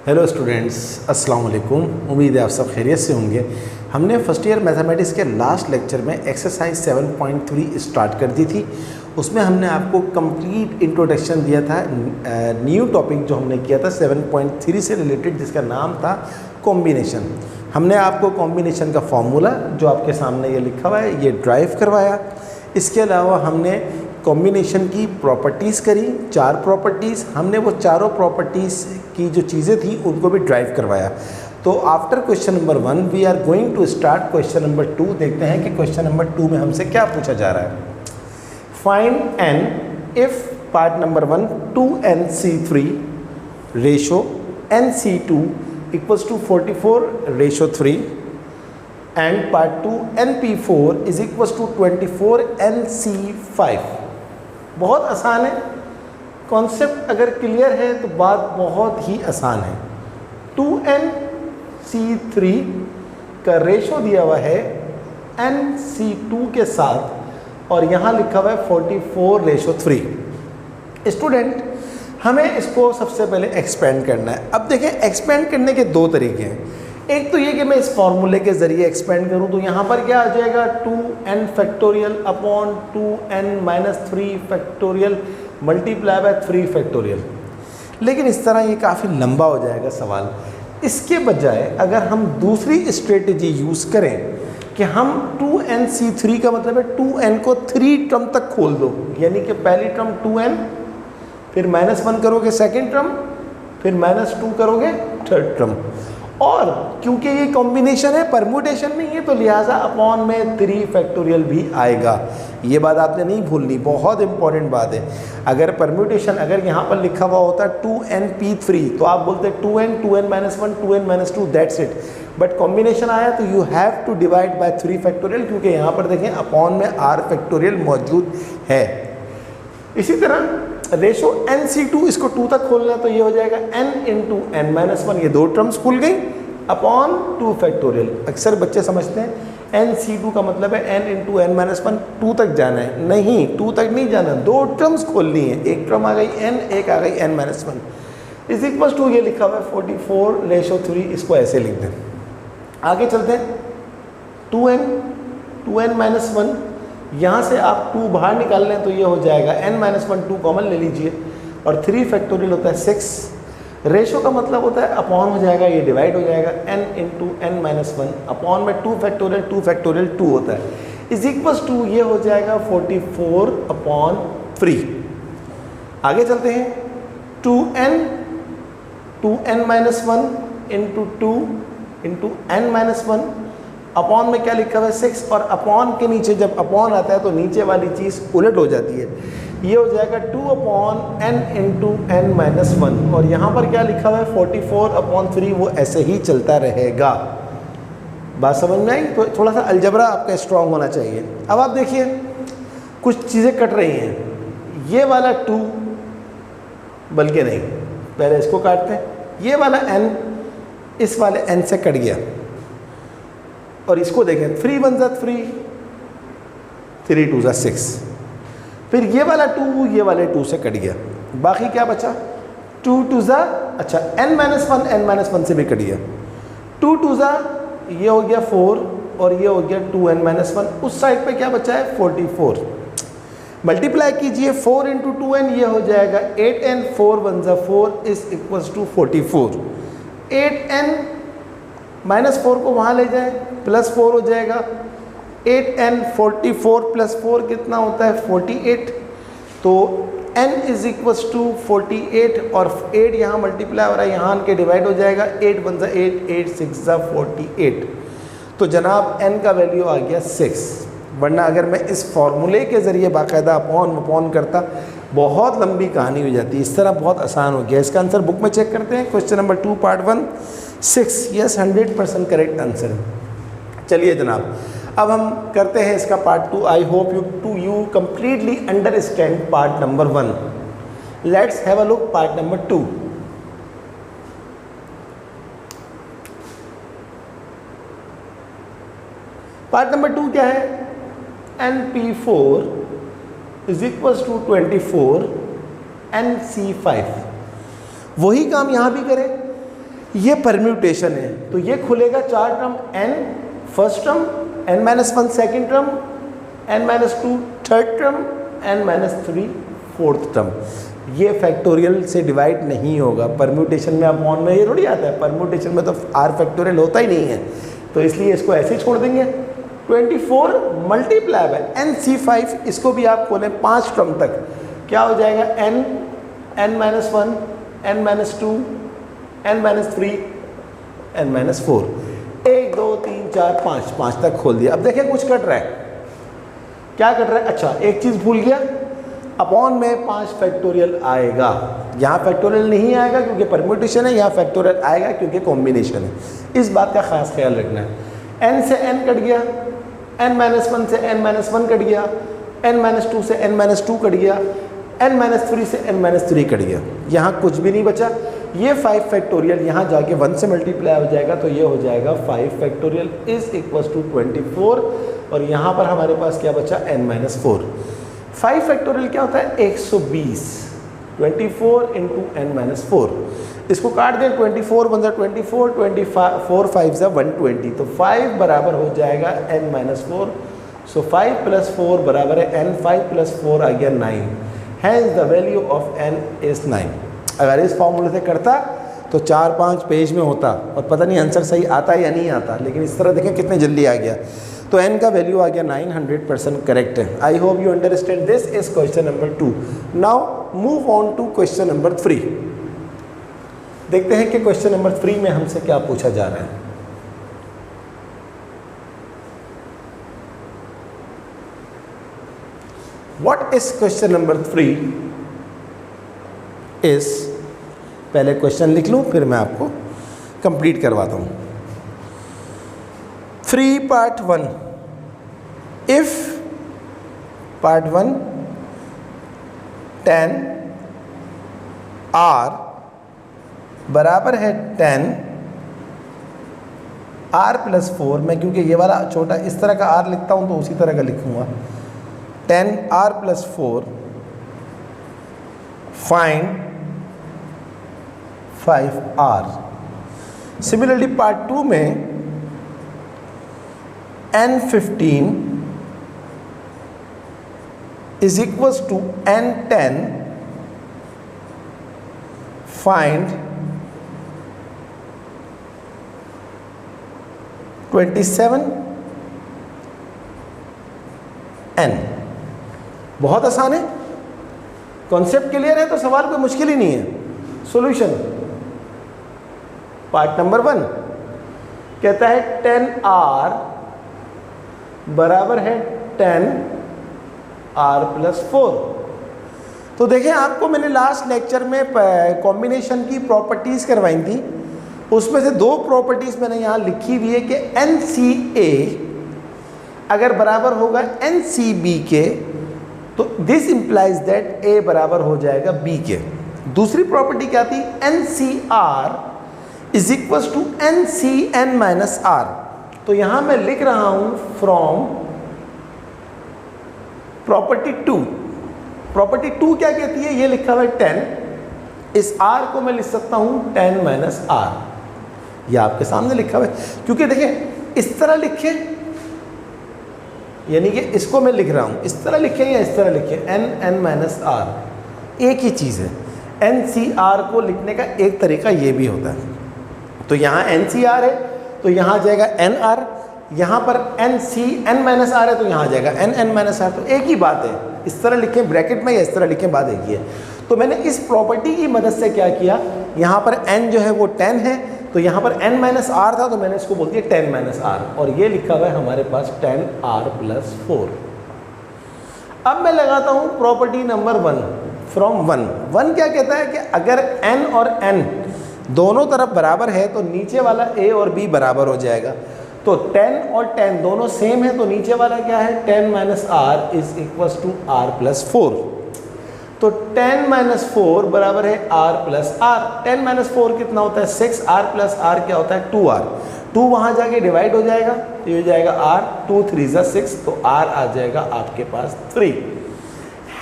Hello students, अस्सलाम वालेकुम। उम्मीद है आप सब खैरियत से होंगे। हमने फर्स्ट ईयर मैथमेटिक्स के लास्ट लेक्चर में एक्सरसाइज 7.3 स्टार्ट कर दी थी। उसमें हमने आपको कंप्लीट इंट्रोडक्शन दिया था। न्यू टॉपिक जो हमने किया था 7.3 से रिलेटेड, जिसका नाम था कॉम्बिनेशन। हमने आपको कॉम्बिनेशन का फॉर्मूला जो आपके सामने ये लिखा हुआ है ये ड्राइव करवाया। इसके अलावा हमने कॉम्बिनेशन की प्रॉपर्टीज़ करी, 4 प्रॉपर्टीज़। हमने वो चारों प्रॉपर्टीज़ की जो चीज़ें थी उनको भी ड्राइव करवाया। तो after question number 1 we are going to start question number 2। देखते हैं कि क्वेश्चन नंबर 2 में हमसे क्या पूछा जा रहा है। Find n if part number 1 2nc3 ratio nc2 equals to 44:3 and part 2 np4 is equals to 24nc5। बहुत आसान है, कॉन्सेप्ट अगर क्लियर है तो बात बहुत ही आसान है। 2nc3 का रेशो दिया हुआ है nc2 के साथ और यहाँ लिखा हुआ है 44:3। स्टूडेंट, हमें इसको सबसे पहले एक्सपेंड करना है। अब देखें, एक्सपेंड करने के 2 तरीके हैं। एक तो ये कि मैं इस फॉर्मूले के ज़रिए एक्सपेंड करूं, तो यहाँ पर क्या आ जाएगा 2n factorial upon 2n-3 factorial multiply bye 3 factorial. लेकिन इस तरह ये काफ़ी लंबा हो जाएगा सवाल। इसके बजाय अगर हम दूसरी स्ट्रेटजी यूज़ करें कि हम 2nc3 का मतलब है 2n को 3 टर्म तक खोल दो, यानी कि पहली टर्म 2n, फिर -1 करोगे सेकेंड टर्म, फिर -2 करोगे थर्ड टर्म। और क्योंकि ये कॉम्बिनेशन है, परम्यूटेशन नहीं है, तो लिहाजा अपॉन में 3 फैक्टोरियल भी आएगा। ये बात आपने नहीं भूलनी, बहुत इंपॉर्टेंट बात है। अगर परम्यूटेशन अगर यहाँ पर लिखा हुआ होता 2np3 तो आप बोलते 2n 2n-1 2n-2 that's it. But combination आया तो you have to divide by 3 factorial, क्योंककि यहाँ पर देखें अपॉन में r फैक्टोरियल मौजूद है। इसी तरह रेशो nc2, इसको 2 तक खोलना है तो ये हो जाएगा n इंटू n-1, ये 2 टर्म्स खुल गई, अपॉन 2 फैक्टोरियल। अक्सर बच्चे समझते हैं nc2 का मतलब है n इंटू n-1 2 तक जाना है। नहीं, 2 तक नहीं जाना, 2 टर्म्स खोलनी है। एक टर्म आ गई n, एक आ गई n-1 इज इक्वल टू ये लिखा हुआ है 44:3। इसको ऐसे लिख दें। आगे चलते हैं। 2n-1, यहाँ से आप 2 बाहर निकाल लें तो ये हो जाएगा n-1, 2 कॉमन ले लीजिए, और 3 फैक्टोरियल होता है 6। रेशो का मतलब होता है अपॉन हो जाएगा, ये डिवाइड हो जाएगा n इंटू n-1, अपॉन में 2 फैक्टोरियल 2 होता है, इज इक्वल्स टू ये हो जाएगा 44/3। आगे चलते हैं। 2n-1 into 2 into n-1, upon में क्या लिखा हुआ है 6, और अपॉन के नीचे जब अपॉन आता है तो नीचे वाली चीज़ उलट हो जाती है। ये हो जाएगा 2/n इंटू n-1, और यहाँ पर क्या लिखा हुआ है 44/3। वो ऐसे ही चलता रहेगा। बात समझ में आई? तो थोड़ा सा अलजबरा आपका स्ट्रॉन्ग होना चाहिए। अब आप देखिए कुछ चीज़ें कट रही हैं। ये वाला 2 बल्कि नहीं, पहले इसको काटते हैं। ये वाला n इस वाले n से कट गया, और इसको देखें 3 1 3, 3 2 6। फिर ये वाला 2 ये वाले 2 से कट गया, बाकी क्या बचा 2 2 अच्छा n-1 से भी कट गया। 2 2 ये हो गया 4, और ये हो गया 2n-1। उस साइड पे क्या बचा है 44। मल्टीप्लाई कीजिए 4 इंटू 2n, ये हो जाएगा 8n, 4 1 4 is equals to 44। 8n-4 को वहाँ ले जाएं, +4 हो जाएगा। 8n 44 + 4 कितना होता है 48। तो n इज इक्वल्स टू 48, और 8 यहाँ मल्टीप्लाई हो रहा है, यहाँ के डिवाइड हो जाएगा। 8 1 8, 8 6 48। तो जनाब n का वैल्यू आ गया 6। वरना अगर मैं इस फॉर्मूले के ज़रिए बाकायदा अपॉन करता, बहुत लंबी कहानी हो जाती है। इस तरह बहुत आसान हो गया। इसका आंसर बुक में चेक करते हैं। Question number 2 part 1 6। Yes, 100% correct answer है। चलिए जनाब, अब हम करते हैं इसका part 2। I hope you completely understand part number 1। Let's have a look part number 2। Part number 2 क्या है? np4 is equals to 24 nc5। वही काम यहाँ भी करें। ये परम्यूटेशन है, तो ये खुलेगा 4 term, n first term, n-1 second term, n-2 third term, n-3 fourth term. ये फैक्टोरियल से डिवाइड नहीं होगा। परम्यूटेशन में अपॉन में ये थोड़ी आता है, परम्यूटेशन में तो r फैक्टोरियल होता ही नहीं है, तो इसलिए इसको ऐसे ही छोड़ देंगे। 24 मल्टीप्लाई बाय nc5, इसको भी आप खोलें 5 टर्म तक, क्या हो जाएगा n, n-1, n-2, n-3, n-4, 1 2 3 4 5, 5 तक खोल दिया। अब देखिए कुछ कट रहा है, क्या कट रहा है? अच्छा एक चीज़ भूल गया, अपॉन में 5 फैक्टोरियल आएगा। यहाँ फैक्टोरियल नहीं आएगा क्योंकि परम्यूटेशन है, यहाँ फैक्टोरियल आएगा क्योंकि कॉम्बिनेशन है। इस बात का खास ख्याल रखना है। n से n कट गया, n-1 से n-1 कट गया, n-2 से n-2 कट गया, n-3 से n-3 कट गया, यहाँ कुछ भी नहीं बचा। ये 5 फैक्टोरियल यहाँ जाके 1 से मल्टीप्लाई हो जाएगा, तो ये हो जाएगा 5 फैक्टोरियल इज इक्वल्स टू 24, और यहाँ पर हमारे पास क्या बचा? n-4। 5 फैक्टोरियल क्या होता है? 120, 24 इंटू n-4। इसको काट दें, 24 1 24, 24 5 120, तो 5 बराबर हो जाएगा n-4। सो 5 + 4 बराबर है n, 5 + 4 आ गया 9, hence the value of n is 9। अगर इस फॉर्मूले से करता तो 4-5 पेज में होता और पता नहीं आंसर सही आता या नहीं आता, लेकिन इस तरह देखें कितने जल्दी आ गया। तो n का वैल्यू आ गया 900% करेक्ट है। I hope you understand this is question number 2। Now move on to question number 3। देखते हैं कि क्वेश्चन नंबर 3 में हमसे क्या पूछा जा रहा है। What is question number 3 is, पहले क्वेश्चन लिख लूं फिर मैं आपको कंप्लीट करवाता हूं। 3 पार्ट 1, इफ पार्ट 1 10 r बराबर है 10 r + 4, मैं क्योंकि ये वाला छोटा इस तरह का r लिखता हूं तो उसी तरह का लिखूंगा, 10 r + 4 find 5r। Similarly part 2 में n15 is equals to n10 find 27 n। बहुत आसान है, कॉन्सेप्ट क्लियर है तो सवाल कोई मुश्किल ही नहीं है। सॉल्यूशन, पार्ट नंबर 1 कहता है 10r बराबर है 10r + 4। तो देखें, आपको मैंने लास्ट लेक्चर में कॉम्बिनेशन की प्रॉपर्टीज़ करवाई थी, उसमें से 2 प्रॉपर्टीज़ मैंने यहाँ लिखी हुई है कि NCA अगर बराबर होगा NCB के तो दिस इंप्लाइज दैट A बराबर हो जाएगा B के। दूसरी प्रॉपर्टी क्या थी? NCR is equals to NCn-r। तो यहाँ मैं लिख रहा हूँ फ्रॉम प्रॉपर्टी 2। प्रॉपर्टी 2 क्या कहती है? ये लिखा हुआ है 10, इस r को मैं लिख सकता हूँ 10-r। ये आपके सामने लिखा हुआ है, क्योंकि देखें इस तरह लिखे, यानी कि इसको मैं लिख रहा हूँ इस तरह लिखे या इस तरह लिखे, n-r एक ही चीज़ है। NCR को लिखने का एक तरीका ये भी होता है। तो यहाँ NCR है तो यहाँ जाएगा NR, यहाँ पर n-r है तो यहाँ जाएगा n-r। तो एक ही बात है, इस तरह लिखें ब्रैकेट में या इस तरह लिखें, बात एक ही है। तो मैंने इस प्रॉपर्टी की मदद से क्या किया, यहाँ पर n जो है वो 10 है, तो यहाँ पर n-r था तो मैंने इसको बोल दिया 10-r, और ये लिखा हुआ है हमारे पास 10r + 4। अब मैं लगाता हूँ प्रॉपर्टी नंबर 1 फ्रॉम 1 क्या कहता है कि अगर n और n दोनों तरफ बराबर है तो नीचे वाला a और b बराबर हो जाएगा। तो 10 और 10 दोनों सेम है तो नीचे वाला क्या है? 10-r is equals to r + 4। तो 10-4 बराबर है r + r। 10-4 कितना होता है? 6। r + r क्या होता है? 2r। 2 वहाँ जाके डिवाइड हो जाएगा, ये हो जाएगा r, 2 3 = 6, तो r आ जाएगा आपके पास 3।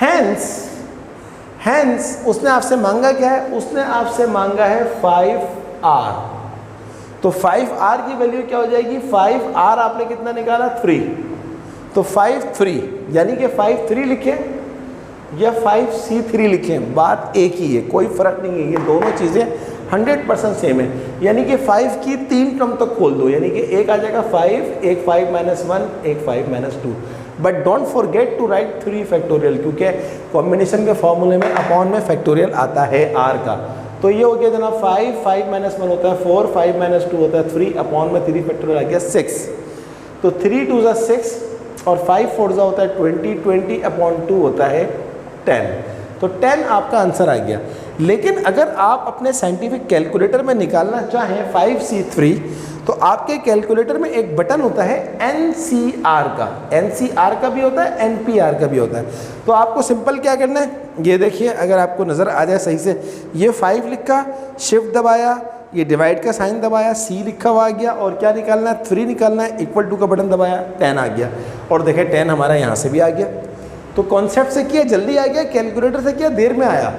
हैंस उसने आपसे मांगा क्या है? उसने आपसे मांगा है 5r। तो 5r की वैल्यू क्या हो जाएगी, 5r आपने कितना निकाला 3, तो 5 यानी कि 5 लिखें या 5c3 लिखें, बात एक ही है, कोई फ़र्क नहीं है, ये दोनों चीज़ें 100% सेम है। यानी कि 5 की 3 टर्म तक खोल दो, यानी कि एक आ जाएगा 5, एक 5 - 1, एक 5 - 2। But don't forget to write 3 factorial, क्योंकि कॉम्बिनेशन के फॉर्मूले में अपॉन में फैक्टोरियल आता है r का। तो ये हो गया जनाब 5, 5 - 1 होता है 4, 5 - 2 होता है 3, अपॉन में 3 फैक्टोरियल आ गया 6। तो 3 2 = 6 और 5 4 होता है 20, 20 अपॉन 2 होता है 10। तो 10 आपका आंसर आ गया। लेकिन अगर आप अपने साइंटिफिक कैलकुलेटर में निकालना चाहें 5c3, तो आपके कैलकुलेटर में एक बटन होता है NCR का, NCR का भी होता है, NPR का भी होता है। तो आपको सिंपल क्या करना है, ये देखिए अगर आपको नज़र आ जाए सही से, ये 5 लिखा, शिफ्ट दबाया, ये डिवाइड का साइन दबाया, C लिखा हुआ आ गया, और क्या निकालना है 3 निकालना है, इक्वल टू का बटन दबाया, 10 आ गया। और देखें 10 हमारा यहाँ से भी आ गया। तो कॉन्सेप्ट से किया जल्दी आ गया, कैलकुलेटर से किया देर में आया।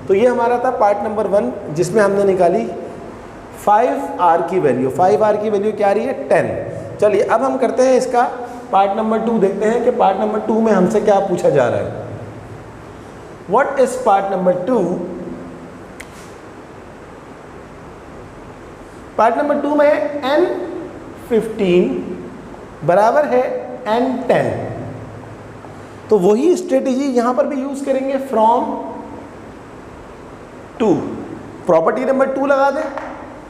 तो ये हमारा था पार्ट नंबर 1, जिसमें हमने निकाली 5r की वैल्यू। 5r की वैल्यू क्या आ रही है 10। चलिए अब हम करते हैं इसका पार्ट नंबर 2, देखते हैं कि पार्ट नंबर 2 में हमसे क्या पूछा जा रहा है। What is part number 2? Part number 2 में n15 बराबर है n10। तो वही स्ट्रेटेजी यहां पर भी यूज करेंगे, फ्रॉम 2, प्रॉपर्टी नंबर 2 लगा दें।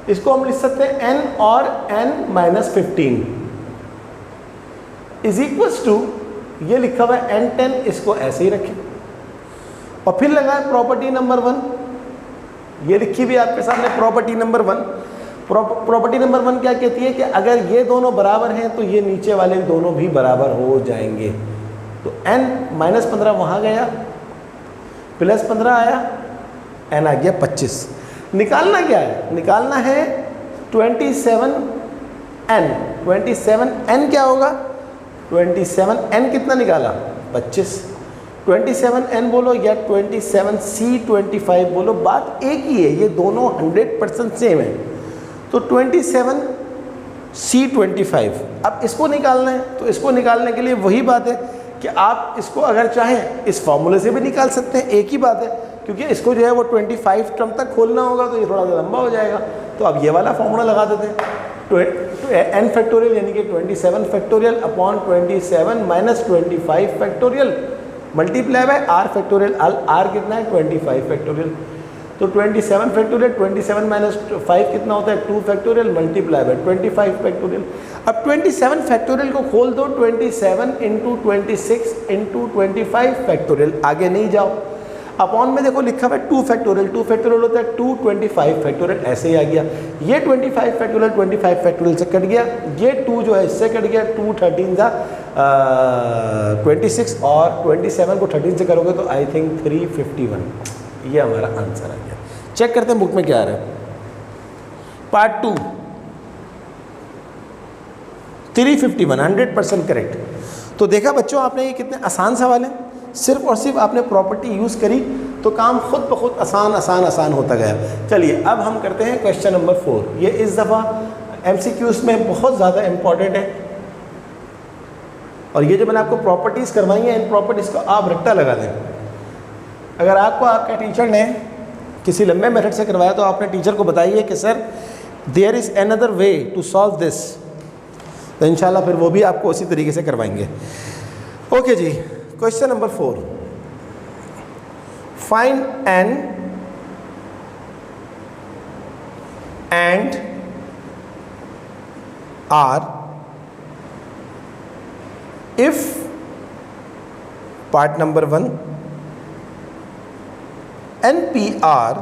इसको हम लिख सकते हैं n और n - 15 इज इक्वल्स टू, ये लिखा हुआ है n10, इसको ऐसे ही रखें। और फिर लगाए प्रॉपर्टी नंबर 1, ये लिखी भी आपके सामने प्रॉपर्टी नंबर 1। प्रॉपर्टी नंबर 1 क्या कहती है कि अगर ये दोनों बराबर हैं तो ये नीचे वाले दोनों भी बराबर हो जाएंगे। तो n - 15 वहाँ गया, प्लस 15 आया, n आ गया 25। निकालना क्या है, निकालना है 27n। 27n क्या होगा, 27n कितना निकाला 25, 27n बोलो या 27C25 बोलो, बात एक ही है, ये दोनों 100% सेम है। तो 27C25, अब इसको निकालना है। तो इसको निकालने के लिए वही बात है कि आप इसको अगर चाहें इस फॉर्मूले से भी निकाल सकते हैं, एक ही बात है, क्योंकि इसको जो है वो 25 टर्म तक खोलना होगा, तो ये थोड़ा सा लंबा हो जाएगा। तो अब ये वाला फॉर्मूला लगा देते हैं, n फैक्टोरियल यानी कि 27 factorial upon 27 - 25 factorial multiply bye r factorial. r कितना है 25 फैक्टोरियल। तो 27 फैक्टोरियल, 27 - 5 कितना होता है 2 फैक्टोरियल मल्टीप्लाई बाय 25 फैक्टोरियल। अब 27 फैक्टोरियल को खोल दो, 27 × 26 × 25 फैक्टोरियल, आगे नहीं जाओ। अपॉन में देखो लिखा हुआ है 2 फैक्टोरियल, 2 फैक्टोरियल होता है 2, 25 फैक्टोरियल, ऐसे ही आ गया। ये 25 फैक्टोरियल 25 फैक्टोरियल से कट गया, ये 2 जो है इससे कट गया, 2 13 × 26 और 27 को 13 से करोगे तो आई थिंक 351। ये हमारा आंसर आ गया। चेक करते हैं बुक में क्या आ रहा है। Part 2 351, 100% correct. तो देखा बच्चों आपने, ये कितने आसान सवाल हैं, सिर्फ और सिर्फ आपने प्रॉपर्टी यूज़ करी तो काम खुद ब खुद आसान होता गया। चलिए अब हम करते हैं क्वेश्चन नंबर 4। ये इस दफ़ा MCQs में बहुत ज़्यादा इम्पॉर्टेंट है, और ये जो मैंने आपको प्रॉपर्टीज़ करवाई हैं, इन प्रॉपर्टीज़ को आप रट्टा लगा दें। अगर आपको आपका टीचर ने किसी लंबे मेथड से करवाया तो आपने टीचर को बताइए कि sir there is another way to solve this, तो इंशाल्लाह फिर वो भी आपको उसी तरीके से करवाएंगे। ओके जी, question number 4, find n and r if part number 1 NPR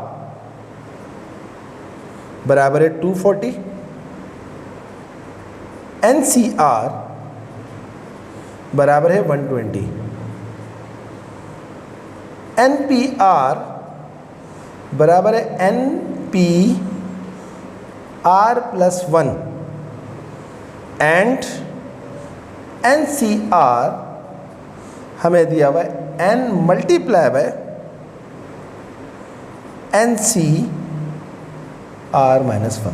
बराबर है 240, NCR बराबर है 120, NPR बराबर है NPR + 1 एंड NCR हमें दिया हुआ है n मल्टीप्लाई बाय NCR - 1।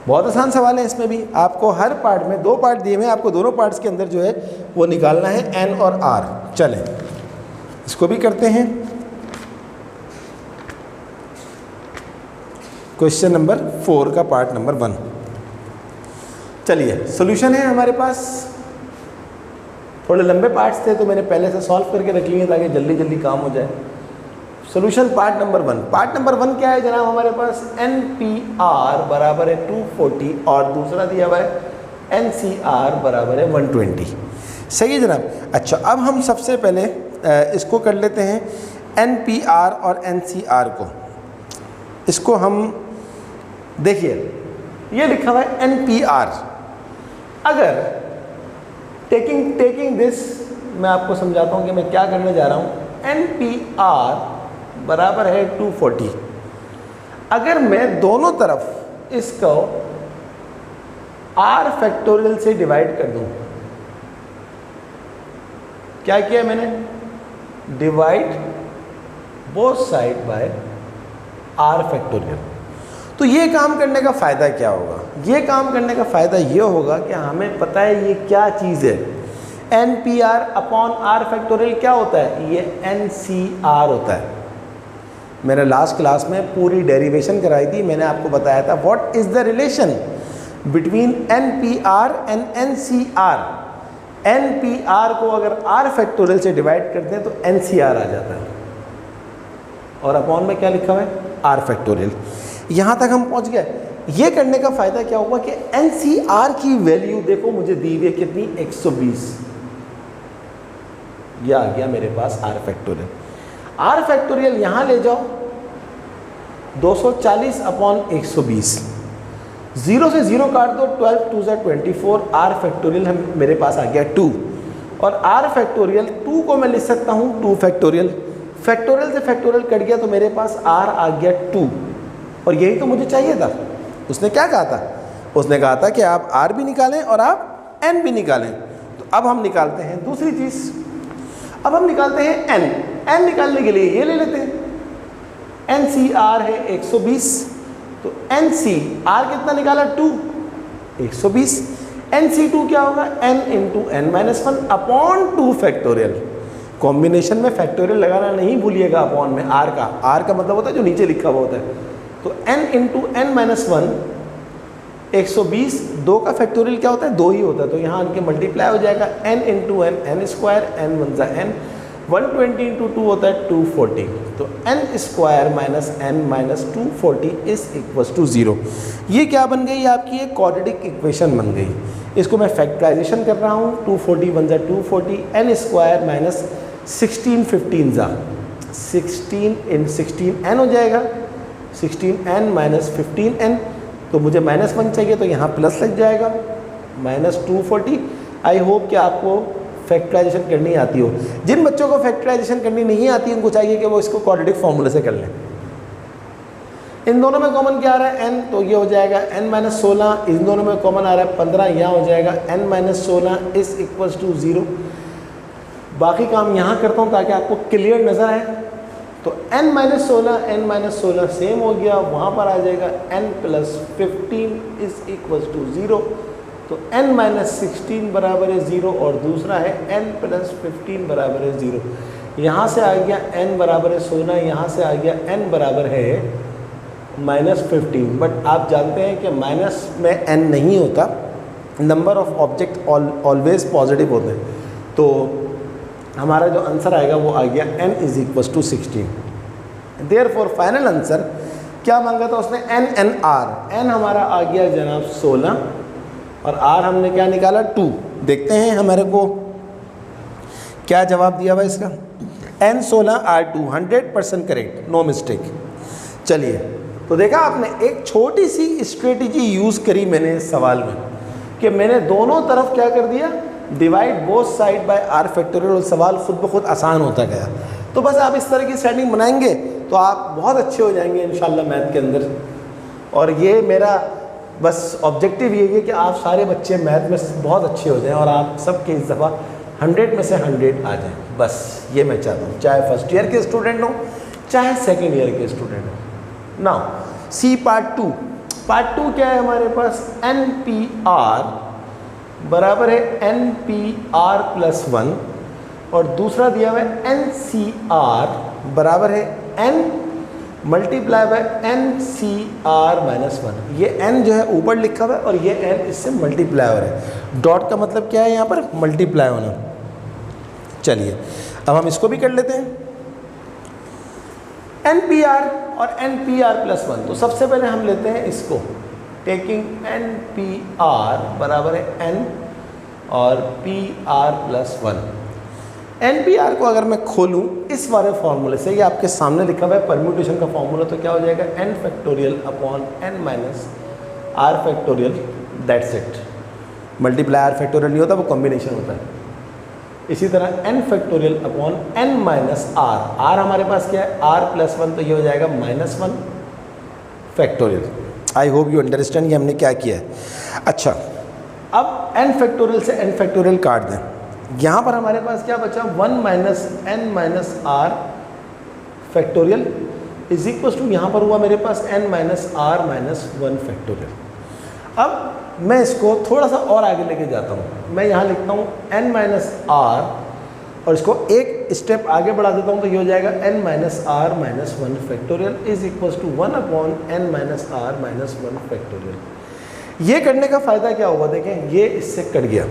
बहुत आसान सवाल है, इसमें भी आपको हर पार्ट में 2 पार्ट दिए हुए हैं, आपको दोनों पार्ट्स के अंदर जो है वो निकालना है n और r। चलें इसको भी करते हैं। क्वेश्चन नंबर 4 का पार्ट नंबर 1। चलिए सॉल्यूशन है हमारे पास। थोड़े लंबे पार्ट्स थे तो मैंने पहले से सॉल्व करके रख लिए ताकि जल्दी जल्दी काम हो जाए। Solution part number 1। Part number 1 क्या है जनाब? हमारे पास NPR बराबर है 240 और दूसरा दिया हुआ है NCR बराबर है 120। सही है जनाब। अच्छा, अब हम सबसे पहले इसको कर लेते हैं NPR और NCR को। इसको हम देखिए, ये लिखा हुआ है NPR। अगर टेकिंग दिस, मैं आपको समझाता हूँ कि मैं क्या करने जा रहा हूँ। NPR बराबर है 240। अगर मैं दोनों तरफ इसको R फैक्टोरियल से डिवाइड कर दूँ, क्या किया मैंने? Divide both side by R factorial. तो ये काम करने का फ़ायदा क्या होगा? ये काम करने का फ़ायदा ये होगा कि हमें पता है ये क्या चीज़ है। NPR अपॉन R फैक्टोरियल क्या होता है? ये NCR होता है। मैंने लास्ट क्लास में पूरी डेरिवेशन कराई थी, मैंने आपको बताया था what is the relation between NPR and NCR। NPR को अगर R फैक्टोरियल से डिवाइड करते हैं तो NCR आ जाता है, और अपॉन में क्या लिखा हुआ है? R factorial. यहाँ तक हम पहुँच गए। ये करने का फ़ायदा क्या हुआ कि NCR की वैल्यू देखो मुझे दी हुई है कितनी? 120। यह आ गया मेरे पास R फैक्टोरियल। R फैक्टोरियल यहाँ ले जाओ, 240 अपॉन 120, 0 से 0 काट दो, 12 2 ज़ा 24। R फैक्टोरियल हम मेरे पास आ गया 2, और R फैक्टोरियल 2 को मैं लिख सकता हूँ 2 फैक्टोरियल। फैक्टोरियल से फैक्टोरियल कट गया तो मेरे पास R आ गया 2, और यही तो मुझे चाहिए था। उसने क्या कहा था? उसने कहा था कि आप R भी निकालें और आप N भी निकालें। तो अब हम निकालते हैं दूसरी चीज़। अब हम निकालते हैं N निकालने के लिए ये ले लेते हैं। NCR है 120, तो NCR कितना निकाला? 2, 120। NC2 क्या होगा? N into N-1 upon 2 factorial. Combination में फैक्टोरियल लगाना नहीं भूलिएगा अपॉन में R का। R का मतलब होता है जो नीचे लिखा हुआ होता है। तो N इंटू N-1 120, 2 का फैक्टोरियल क्या होता है? 2 ही होता है, तो यहाँ इनके मल्टीप्लाई हो जाएगा। N into N, N square, N 1 ज़ा N, 120 इंटू 2 होता है 240। तो N square minus N minus 240 is equals to 0। ये क्या बन गई? आपकी एक क्वाड्रेटिक इक्वेशन बन गई। इसको मैं फैक्टराइजेशन कर रहा हूँ। 240 1 ज़ा 240, N स्क्वायर माइनस 16 15 ज़ा 16 इन 16 N हो जाएगा, 16N माइनस 15N। तो मुझे -1 चाहिए तो यहाँ प्लस लग जाएगा, माइनस 240। आई होप कि आपको फैक्टराइजेशन करनी आती हो। जिन बच्चों को फैक्टराइजेशन करनी नहीं आती उनको चाहिए कि वो इसको क्वाड्रेटिक फॉर्मूले से कर लें। इन दोनों में कॉमन क्या आ रहा है? N, तो ये हो जाएगा N माइनस 16। इन दोनों में कॉमन आ रहा है 15, यहाँ हो जाएगा N minus 16 is equals to 0। बाकी काम यहाँ करता हूँ ताकि आपको क्लियर नज़र आए। तो N माइनस 16 सेम हो गया, वहाँ पर आ जाएगा N plus 15 is equals to 0। तो N माइनस 16 बराबर है 0, और दूसरा है N प्लस 15 बराबर है 0। यहाँ से आ गया N बराबर है 16, यहाँ से आ गया N बराबर है माइनस 15। बट आप जानते हैं कि माइनस में N नहीं होता, number of object always positive होते हैं। तो हमारा जो आंसर आएगा वो आ गया N is equals to 16। Therefore final answer क्या मांगा था उसने? N N हमारा आ गया जनाब 16, और R हमने क्या निकाला? 2। देखते हैं हमारे को क्या जवाब दिया हुआ इसका। N 16 R 2, 100% correct, no mistake. चलिए, तो देखा आपने, एक छोटी सी स्ट्रेटजी यूज़ करी मैंने इस सवाल में कि मैंने दोनों तरफ क्या कर दिया? Divide both side by R factorial, और सवाल खुद ब खुद आसान होता गया। तो बस आप इस तरह की सेटिंग बनाएंगे तो आप बहुत अच्छे हो जाएंगे इंशाल्लाह मैथ के अंदर। और ये मेरा बस ऑब्जेक्टिव ये है कि आप सारे बच्चे मैथ में बहुत अच्छे हो जाएं और आप सबके इस दफ़ा 100 में से 100 आ जाएं। बस ये मैं चाहता हूँ, चाहे फर्स्ट ईयर के स्टूडेंट हो चाहे सेकेंड ईयर के स्टूडेंट हो। Now c part 2। पार्ट 2 क्या है हमारे पास, एन पी आर बराबर है एन पी आर प्लस 1 और दूसरा दिया हुआ है एन सी आर बराबर है n multiply by n c r minus 1। ये एन जो है ऊपर लिखा हुआ है और ये एन इससे मल्टीप्लाई हो रहा है। डॉट का मतलब क्या है यहाँ पर, मल्टीप्लाई होना। चलिए अब हम इसको भी कर लेते हैं, एन पी आर और एन पी आर प्लस 1। तो सबसे पहले हम लेते हैं इसको, टेकिंग एन पी आर बराबर है एन और p r plus 1। N p r को अगर मैं खोलूँ इस वाले फॉर्मूले से, ये आपके सामने लिखा हुआ है परम्यूटेशन का फॉर्मूला, तो क्या हो जाएगा, n factorial upon n minus r factorial, that's it. Multiply r factorial नहीं होता, वो कॉम्बिनेशन होता है। इसी तरह n factorial upon n minus r, r हमारे पास क्या है, आर प्लस 1, तो ये हो जाएगा minus 1 factorial. I hope you understand ये हमने क्या किया है। अच्छा, अब एन फैक्टोरियल से एन फैक्टोरियल काट दें, यहाँ पर हमारे पास क्या बचा, 1 minus n minus r factorial is equal to, यहाँ पर हुआ मेरे पास n minus r minus 1 factorial. अब मैं इसको थोड़ा सा और आगे लेके जाता हूँ, मैं यहाँ लिखता हूँ एन माइनस आर और इसको एक स्टेप आगे बढ़ा देता हूँ, तो ये हो जाएगा n minus r minus 1 factorial is equal to 1 upon n minus r minus 1 factorial. ये करने का फ़ायदा क्या हुआ, देखें ये इससे कट गया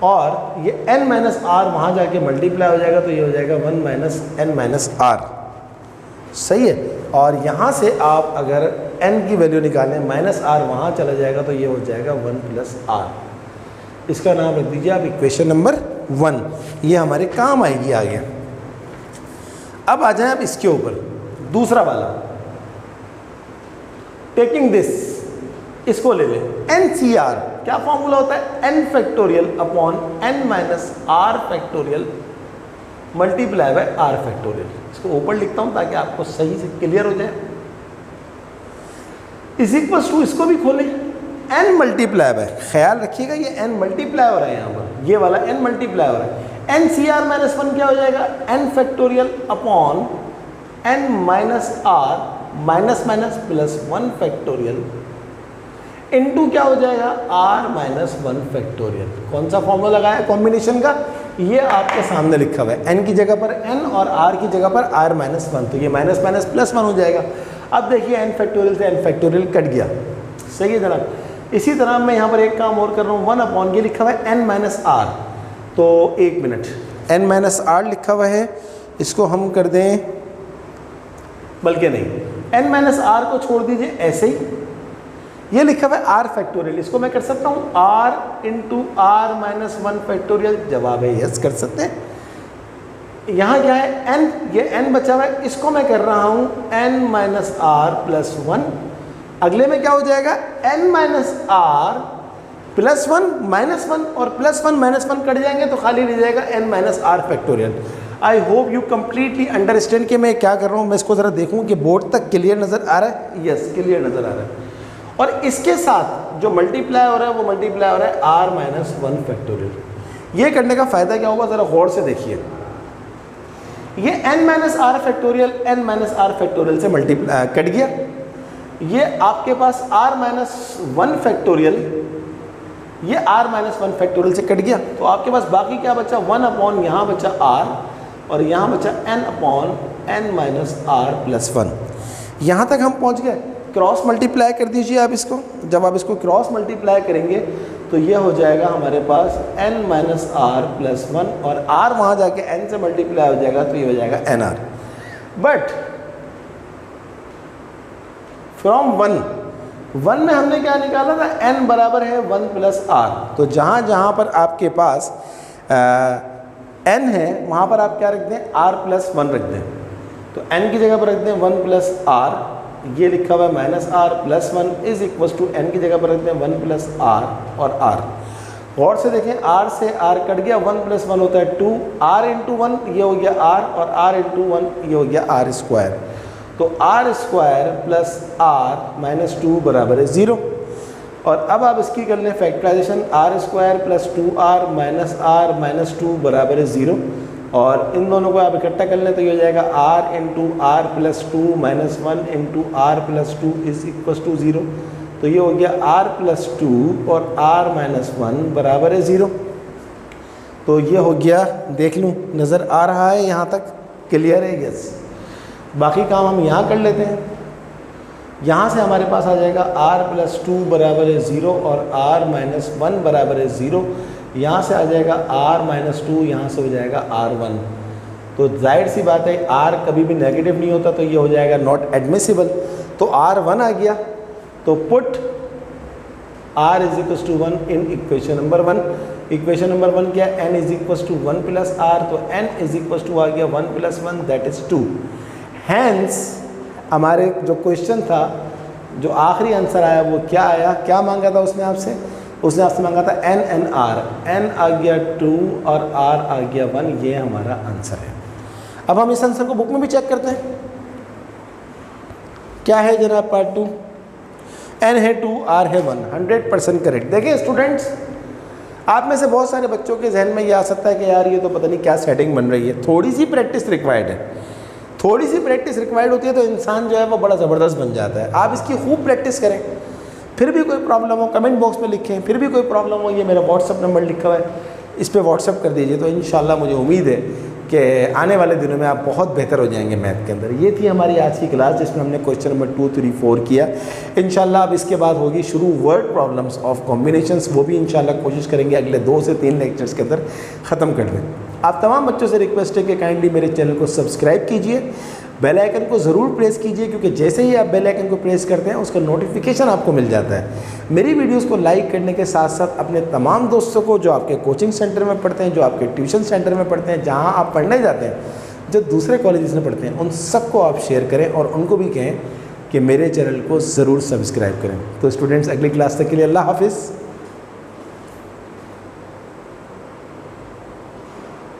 और ये n माइनस आर वहाँ जाके मल्टीप्लाई हो जाएगा, तो ये हो जाएगा 1 माइनस एन माइनस आर, सही है। और यहाँ से आप अगर n की वैल्यू निकालें, माइनस आर वहाँ चला जाएगा, तो ये हो जाएगा 1 प्लस आर। इसका नाम रख दीजिए आप इक्वेशन नंबर 1, ये हमारे काम आएगी आगे। अब आ जाए आप इसके ऊपर, दूसरा वाला, टेकिंग दिस, इसको ले लें, एन सी आर, क्या फॉर्मूला होता है, n factorial upon n minus r factorial multiply by r factorial. इसको ऊपर लिखता हूं ताकि आपको सही से क्लियर हो जाए। इज इक्वल टू, इसको भी खोलें, एन मल्टीप्लाई बाय, ख्याल रखिएगा ये एन मल्टीप्लाई हो रहा है, यहाँ पर ये वाला एन मल्टीप्लाई हो रहा है। एन सी आर माइनस 1 क्या हो जाएगा, n factorial upon n minus r minus minus plus 1 factorial into क्या हो जाएगा, आर माइनस 1 फैक्टोरियल। कौन सा फॉर्मूला लगाया है कॉम्बिनेशन का, ये आपके सामने लिखा हुआ है, एन की जगह पर एन और आर की जगह पर आर माइनस 1, तो ये माइनस माइनस प्लस 1 हो जाएगा। अब देखिए एन फैक्टोरियल से एन फैक्टोरियल कट गया, सही है जनाब। इसी तरह मैं यहाँ पर एक काम और कर रहा हूँ, 1 अपॉन, ये लिखा हुआ है एन माइनस आर, तो एक मिनट, एन माइनस आर लिखा हुआ है, इसको हम कर दें, बल्कि नहीं, एन माइनस आर को छोड़ दीजिए ऐसे ही, ये लिखा हुआ है आर फैक्टोरियल, इसको मैं कर सकता हूँ r into r minus 1 factorial, जवाब है यस, कर सकते हैं। यहाँ क्या है एन, ये एन बचा हुआ है, इसको मैं कर रहा हूँ एन माइनस आर प्लस 1, अगले में क्या हो जाएगा, n minus r plus 1 minus 1 और प्लस 1 माइनस 1 कट जाएंगे तो खाली रह जाएगा n minus r factorial. I hope you completely understand कि मैं क्या कर रहा हूँ। मैं इसको ज़रा देखूँ कि बोर्ड तक क्लियर नज़र आ रहा है, यस क्लियर नज़र आ रहा है। और इसके साथ जो मल्टीप्लाई हो रहा है वो मल्टीप्लाई हो रहा है आर माइनस 1 फैक्टोरियल। ये करने का फ़ायदा क्या होगा, ज़रा गौर से देखिए, ये n minus r factorial n minus r factorial से मल्टीप्लाई कट गया, ये आपके पास r माइनस 1 फैक्टोरियल, ये r माइनस 1 फैक्टोरियल से कट गया, तो आपके पास बाकी क्या बचा, 1 अपॉन यहाँ बचा r और यहाँ बचा n upon n minus r plus 1। यहाँ तक हम पहुँच गए। क्रॉस मल्टीप्लाई कर दीजिए आप इसको, जब आप इसको क्रॉस मल्टीप्लाई करेंगे तो ये हो जाएगा हमारे पास n माइनस आर प्लस 1 और r वहाँ जाके n से मल्टीप्लाई हो जाएगा तो ये हो जाएगा nr। बट फ्रॉम 1 में हमने क्या निकाला था, n बराबर है 1 प्लस r, तो जहाँ जहाँ पर आपके पास n है वहाँ पर आप क्या रख दें, r प्लस 1 रख दें, तो n की जगह पर रख दें 1 प्लस r, ये लिखा हुआ है minus r plus 1 is equal to n की जगह पर रखते हैं 1 प्लस आर और r। गौर से देखें, r से r कट गया, 1 प्लस 1 होता है 2, r इंटू 1 ये हो गया r और r इंटू 1 ये हो गया r स्क्वायर, तो r square plus r minus 2 बराबर है 0। और अब आप इसकी कर लें factorization, r square plus 2r minus r minus 2 बराबर है 0। और इन दोनों को आप इकट्ठा कर लें तो ये हो जाएगा r into r plus two minus one into r plus two is equal to 0। तो ये हो गया r प्लस टू और r माइनस वन बराबर है 0। तो ये हो गया, देख लूँ नज़र आ रहा है यहाँ तक, क्लियर है? यस। बाकी काम हम यहाँ कर लेते हैं। यहाँ से हमारे पास आ जाएगा r प्लस टू बराबर है 0 और r माइनस वन बराबर है 0। यहाँ से आ जाएगा r माइनस टू, यहाँ से हो जाएगा r1। तो जाहिर सी बात है r कभी भी नेगेटिव नहीं होता, तो ये हो जाएगा नॉट एडमिसिबल। तो r1 आ गया, तो put r is equal to 1 in equation number 1। Equation number 1 क्या है? n is equal to 1 plus r, तो n इज इक्वल टू आ गया 1 प्लस 1 दैट इज 2। हैंस हमारे जो क्वेश्चन था, जो आखिरी आंसर आया वो क्या आया, क्या मांगा था उसने आपसे? उसने आपसे मांगा था n n r, n आ गया 2 और r आ गया 1। ये हमारा आंसर है। अब हम इस आंसर को बुक में भी चेक करते हैं। क्या है जनाब? पार्ट 2, n है 2, r है 1, 100% करेक्ट। देखिए स्टूडेंट्स, आप में से बहुत सारे बच्चों के जहन में ये आ सकता है कि यार ये तो पता नहीं क्या सेटिंग बन रही है। थोड़ी सी प्रैक्टिस रिक्वायर्ड है। थोड़ी सी प्रैक्टिस रिक्वायर्ड होती है तो इंसान जो है वो बड़ा ज़बरदस्त बन जाता है। आप इसकी खूब प्रैक्टिस करें। फिर भी कोई प्रॉब्लम हो कमेंट बॉक्स में लिखें। फिर भी कोई प्रॉब्लम हो, ये मेरा व्हाट्सअप नंबर लिखा हुआ है, इस पर व्हाट्सअप कर दीजिए। तो इंशाल्लाह मुझे उम्मीद है कि आने वाले दिनों में आप बहुत बेहतर हो जाएंगे मैथ के अंदर। ये थी हमारी आज की क्लास जिसमें हमने क्वेश्चन नंबर 2, 3, 4 किया। इंशाल्लाह अब इसके बाद होगी शुरू वर्ड प्रॉब्लम्स ऑफ कॉम्बिनेशंस। वो भी इंशाल्लाह कोशिश करेंगे अगले 2 से 3 लेक्चर्स के अंदर ख़त्म कर दें। आप तमाम बच्चों से रिक्वेस्ट है कि काइंडली मेरे चैनल को सब्सक्राइब कीजिए, बेल आइकन को ज़रूर प्रेस कीजिए, क्योंकि जैसे ही आप बेल आइकन को प्रेस करते हैं उसका नोटिफिकेशन आपको मिल जाता है। मेरी वीडियोस को लाइक करने के साथ साथ अपने तमाम दोस्तों को, जो आपके कोचिंग सेंटर में पढ़ते हैं, जो आपके ट्यूशन सेंटर में पढ़ते हैं, जहां आप पढ़ने जाते हैं, जो दूसरे कॉलेजेस में पढ़ते हैं, उन सबको आप शेयर करें और उनको भी कहें कि मेरे चैनल को ज़रूर सब्सक्राइब करें। तो स्टूडेंट्स, अगली क्लास तक के लिए अल्लाह हाफिज़।